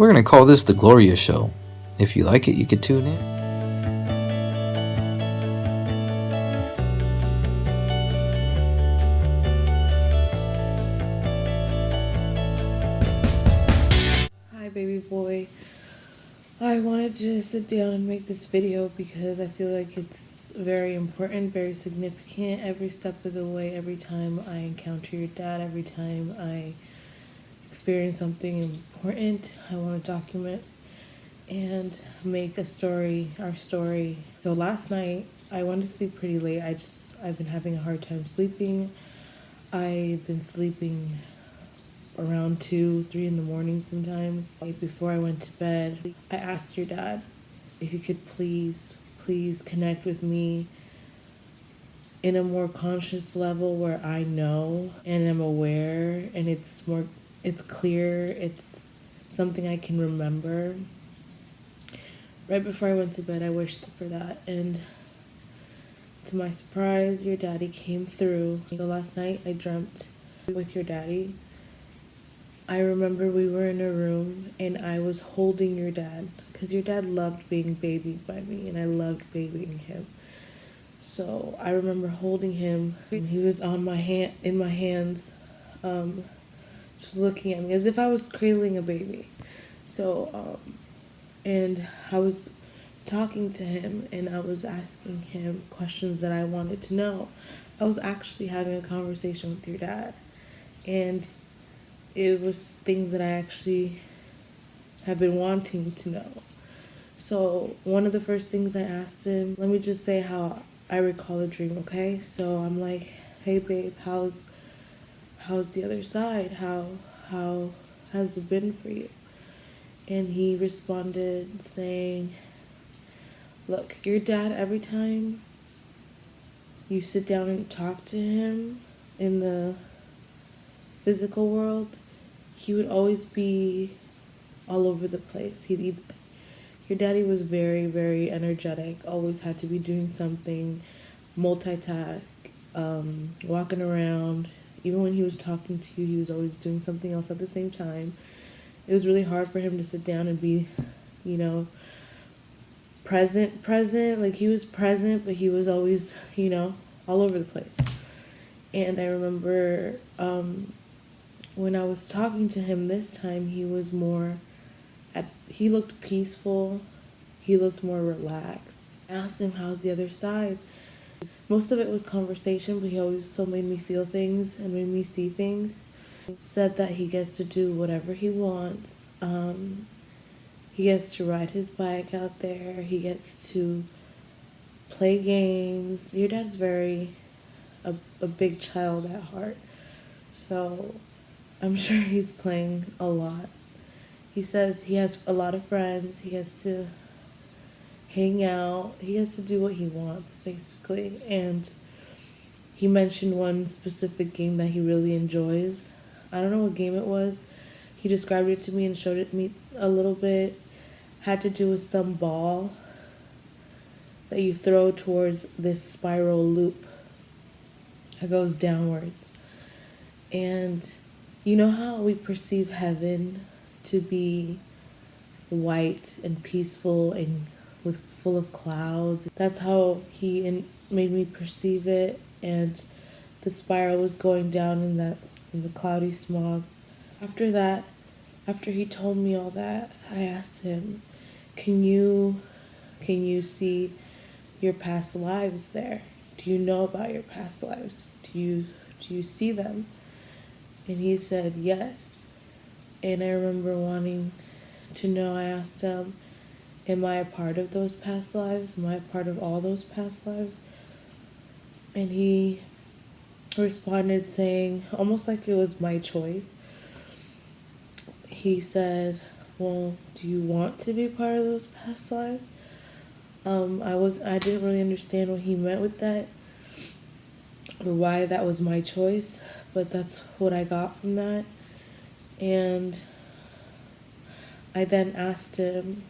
We're going to call this the Gloria Show. If you like it, you could tune in. Hi baby boy. I wanted to sit down and make this video because I feel like it's very important, very significant every step of the way. Every time I encounter your dad, every time I experience something important, I want to document and make a story, our story. So last night I went to sleep pretty late. I've been having a hard time sleeping. I've been sleeping around 2, 3 in the morning sometimes. Before I went to bed, I asked your dad if he could please connect with me in a more conscious level where I know and am aware and it's clear, it's something I can remember. Right before I went to bed, I wished for that, and to my surprise, your daddy came through. So last night I dreamt with your daddy. I remember we were in a room and I was holding your dad because your dad loved being babied by me and I loved babying him. So I remember holding him and he was on my hand, in my hands, just looking at me as if I was cradling a baby. So, and I was talking to him and I was asking him questions that I wanted to know. I was actually having a conversation with your dad, and it was things that I actually have been wanting to know. So one of the first things I asked him, let me just say how I recall the dream, okay? So I'm like, hey babe, how's the other side? How has it been for you? And he responded saying, look, your dad, every time you sit down and talk to him in the physical world, he would always be all over the place. Your daddy was very, very energetic, always had to be doing something, multitask, walking around. Even when he was talking to you, he was always doing something else at the same time. It was really hard for him to sit down and be, present. Like, he was present, but he was always, all over the place. And I remember when I was talking to him this time, he looked peaceful. He looked more relaxed. I asked him, how's the other side? Most of it was conversation, but he always still made me feel things and made me see things. He said that he gets to do whatever he wants. He gets to ride his bike out there. He gets to play games. Your dad's a big child at heart. So I'm sure he's playing a lot. He says he has a lot of friends. He gets to hang out. He gets to do what he wants, basically. And he mentioned one specific game that he really enjoys. I don't know what game it was. He described it to me and showed it me a little bit. Had to do with some ball that you throw towards this spiral loop that goes downwards. And you know how we perceive heaven to be white and peaceful and full of clouds? That's how he made me perceive it. And the spiral was going down in the cloudy smog. After he told me all that, I asked him, can you see your past lives there? Do you know about your past lives? Do you see them? And he said yes. And I remember wanting to know, I asked him, am I a part of those past lives? Am I a part of all those past lives? And he responded saying, almost like it was my choice. He said, well, do you want to be part of those past lives? I didn't really understand what he meant with that or why that was my choice, but that's what I got from that. And I then asked him,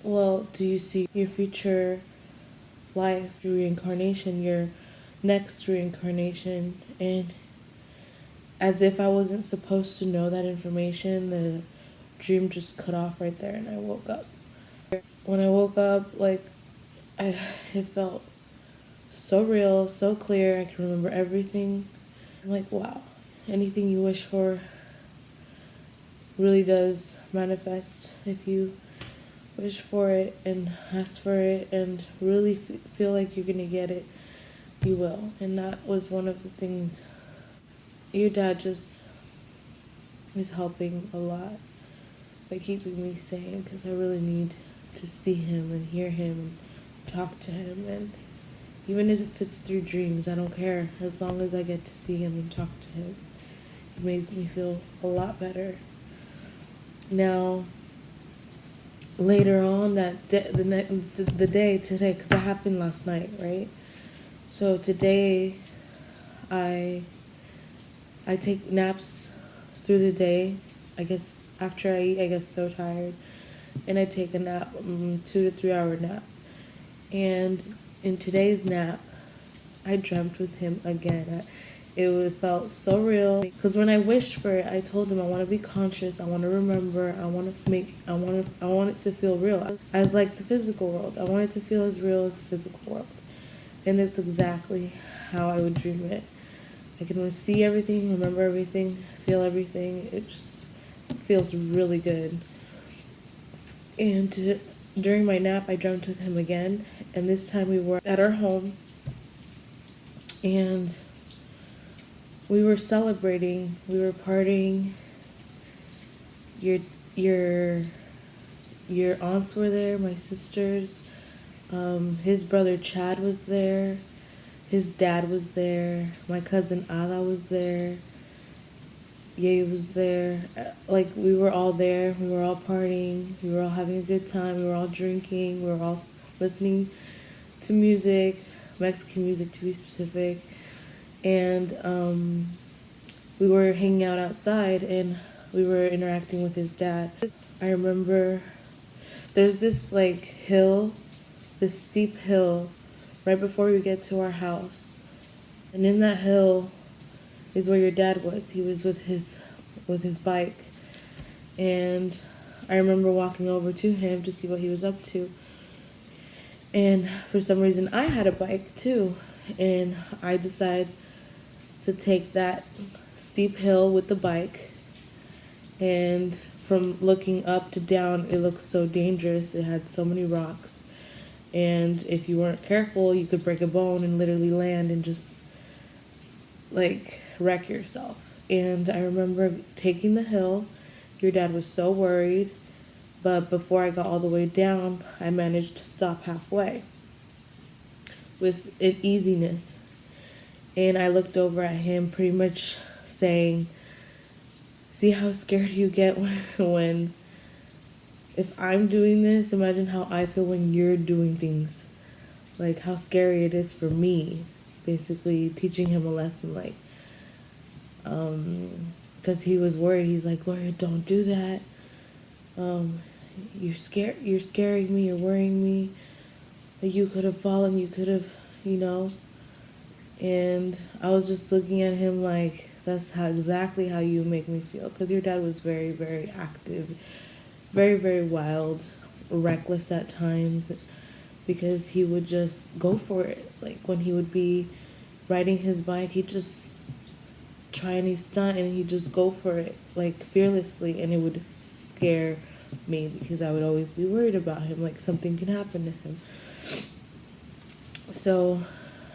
well, do you see your future life, your reincarnation, your next reincarnation? And as if I wasn't supposed to know that information, the dream just cut off right there, and I woke up. When I woke up, like, it felt so real, so clear. I can remember everything. I'm like, wow, anything you wish for really does manifest if you wish for it and ask for it and really feel like you're gonna get it. You will. And that was one of the things. Your dad just is helping a lot by keeping me sane, because I really need to see him and hear him and talk to him. And even if it's through dreams, I don't care, as long as I get to see him and talk to him. It makes me feel a lot better. Now, later on that the day today, because it happened last night, right? So today, I take naps through the day. I guess after I eat, I get so tired, and I take a nap, 2 to 3 hour nap. And in today's nap, I dreamt with him again. It felt so real, because when I wished for it, I told him I want to be conscious, I want to remember, I want it to feel real, as like the physical world. I want it to feel as real as the physical world, and it's exactly how I would dream it. I can see everything, remember everything, feel everything. It just feels really good. And during my nap, I dreamt with him again, and this time we were at our home, and we were celebrating, we were partying. Your your aunts were there, my sisters. His brother Chad was there. His dad was there. My cousin Ada was there. Ye was there. Like, we were all there. We were all partying. We were all having a good time. We were all drinking. We were all listening to music, Mexican music to be specific. And we were hanging out outside, and we were interacting with his dad. I remember there's this like hill, this steep hill right before we get to our house. And in that hill is where your dad was. He was with his bike. And I remember walking over to him to see what he was up to. And for some reason I had a bike too. And I decided to take that steep hill with the bike. And from looking up to down, it looked so dangerous. It had so many rocks. And if you weren't careful, you could break a bone and literally land and just like wreck yourself. And I remember taking the hill. Your dad was so worried, but before I got all the way down, I managed to stop halfway with an easiness. And I looked over at him, pretty much saying, see how scared you get when if I'm doing this, imagine how I feel when you're doing things. Like, how scary it is for me. Basically teaching him a lesson, like, because he was worried. He's like, Gloria, don't do that. You're scaring me, you're worrying me. Like, you could have fallen, you could have, And I was just looking at him like, that's exactly how you make me feel. Because your dad was very, very active, very, very wild, reckless at times, because he would just go for it. Like, when he would be riding his bike, he'd just try any stunt and he'd just go for it, like, fearlessly. And it would scare me because I would always be worried about him, like something can happen to him. So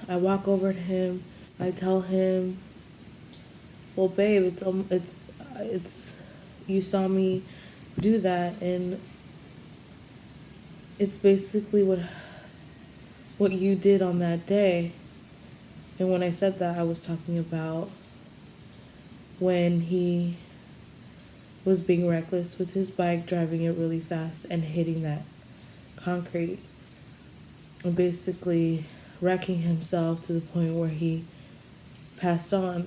I walk over to him. I tell him, well, babe, it's you saw me do that, and it's basically what you did on that day. And when I said that, I was talking about when he was being reckless with his bike, driving it really fast and hitting that concrete, and basically wrecking himself to the point where he passed on.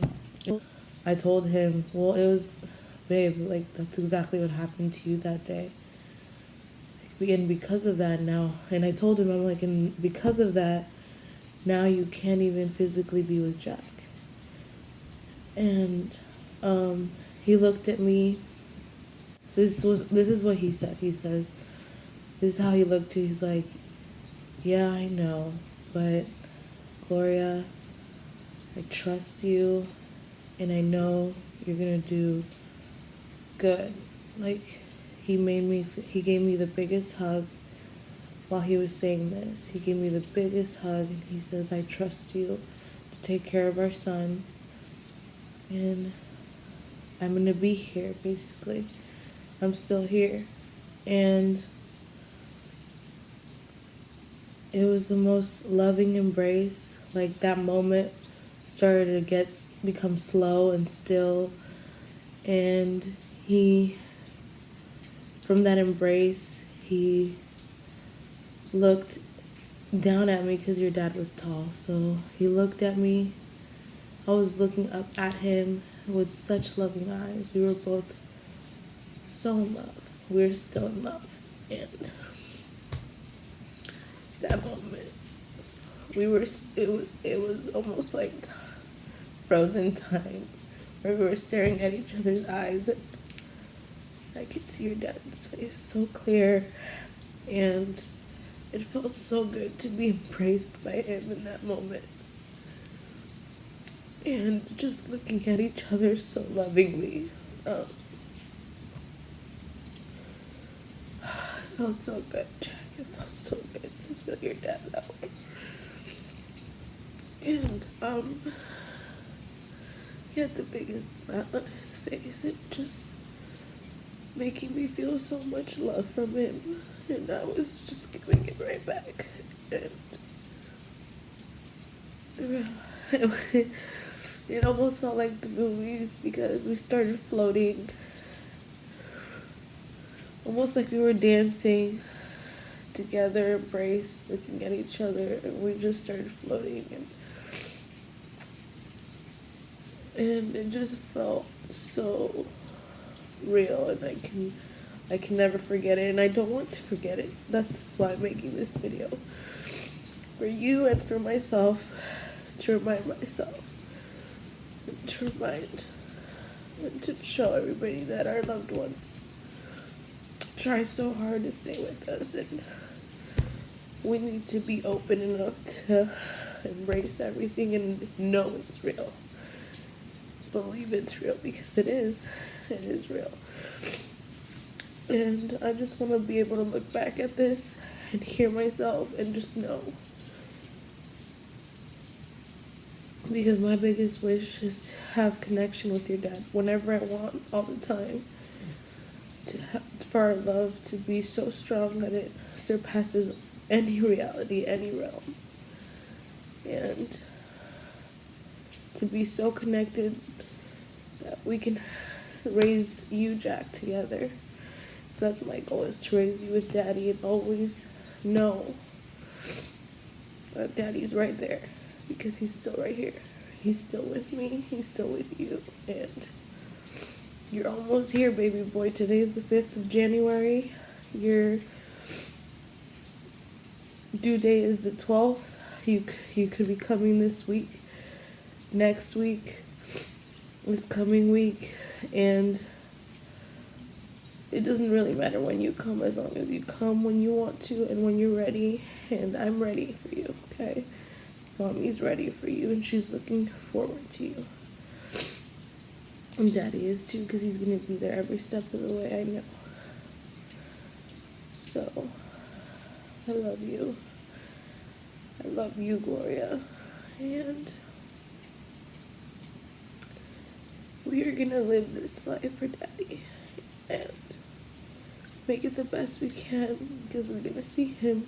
I told him, well, it was, babe, like, that's exactly what happened to you that day. And because of that now, and I told him, I'm like, and because of that, now you can't even physically be with Jack. And He looked at me. This is what he said. He says, this is how he looked. He's like, yeah, I know, but Gloria, I trust you, and I know you're gonna do good. Like, he gave me the biggest hug while he was saying this. He gave me the biggest hug, and he says, I trust you to take care of our son, and I'm gonna be here, basically. I'm still here. And it was the most loving embrace. Like, that moment started to become slow and still, and from that embrace, he looked down at me because your dad was tall. So he looked at me. I was looking up at him with such loving eyes. We were both so in love. We're still in love. And that moment, it was almost like frozen time, where we were staring at each other's eyes, and I could see your dad's face so clear, and it felt so good to be embraced by him in that moment. And just looking at each other so lovingly, it felt so good, Jack. It felt so good to feel your dad that way. And he had the biggest smile on his face, and just making me feel so much love from him, and I was just giving it right back. And it almost felt like the movies, because we started floating, almost like we were dancing together, embraced, looking at each other, and we just started floating, and it just felt so real, and I can never forget it, and I don't want to forget it. That's why I'm making this video, for you and for myself, to remind myself, and to remind and to show everybody that our loved ones try so hard to stay with us, and we need to be open enough to embrace everything and know it's real. Believe it's real, because it is real. And I just want to be able to look back at this and hear myself and just know, because my biggest wish is to have connection with your dad whenever I want, all the time, for our love to be so strong that it surpasses any reality, any realm, and to be so connected that we can raise you, Jack, together. So that's my goal, is to raise you with Daddy, and always know that Daddy's right there, because he's still right here. He's still with me. He's still with you. And you're almost here, baby boy. Today's the 5th of January. Your due date is the 12th. You could be coming this week, next week, this coming week, and it doesn't really matter when you come, as long as you come when you want to and when you're ready. And I'm ready for you, okay? Mommy's ready for you, and she's looking forward to you. And Daddy is too, because he's going to be there every step of the way, I know. So, I love you. I love you, Gloria. And we are going to live this life for Daddy. And make it the best we can, because we're going to see him,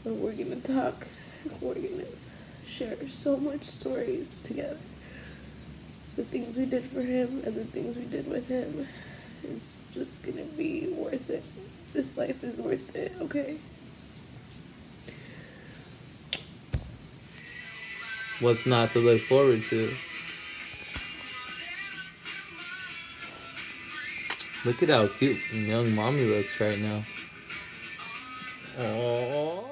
and we're going to talk, and we're going to share so much stories together. The things we did for him and the things we did with him is just going to be worth it. This life is worth it, okay? What's not to look forward to? Look at how cute young mommy looks right now. Aww.